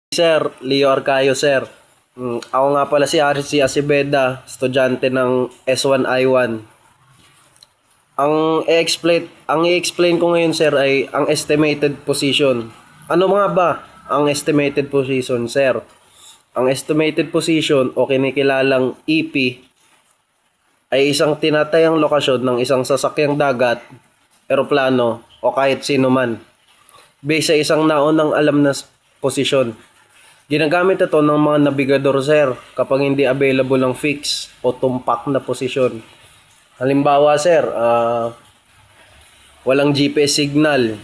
Sir, Leo Arcayo, sir. Ako nga pala si RC Acebeda, estudyante ng S1I1. Ang i-explain ko ngayon, sir, ay ang estimated position. Ano nga ba ang estimated position, sir? Ang estimated position o kinikilalang EP ay isang tinatayang lokasyon ng isang sasakyang dagat, eroplano o kahit sino man. Base sa isang naunang alam na posisyon. Ginagamit ito ng mga nabigador, sir, kapag hindi available ang fix o tumpak na posisyon. Halimbawa, sir, walang GPS signal,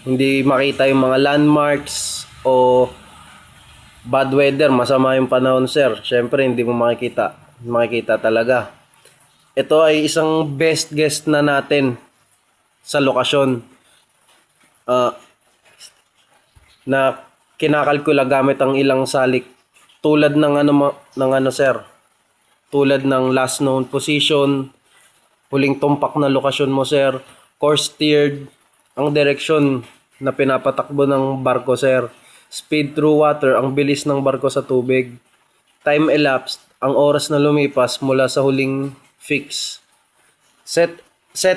hindi makita yung mga landmarks o bad weather, masama yung panahon, sir. Syempre, hindi mo makikita talaga. Ito ay isang best guess na natin sa lokasyon na kinakalkula gamit ang ilang salik tulad ng sir, tulad ng last known position, huling tumpak na lokasyon mo, sir, course steered, ang direksyon na pinapatakbo ng barko, sir, speed through water, ang bilis ng barko sa tubig, time elapsed, ang oras na lumipas mula sa huling fix, set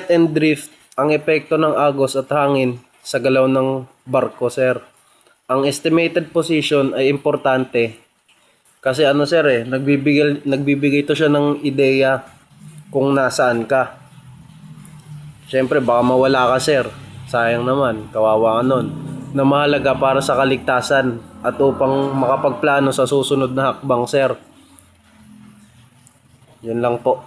and drift, ang epekto ng agos at hangin sa galaw ng barko, sir. Ang estimated position ay importante kasi sir, nagbibigay to siya ng ideya kung nasaan ka. Siyempre baka mawala ka, sir. Sayang naman, kawawa ka nun. Na mahalaga para sa kaligtasan at upang makapagplano sa susunod na hakbang, sir. Yun lang po.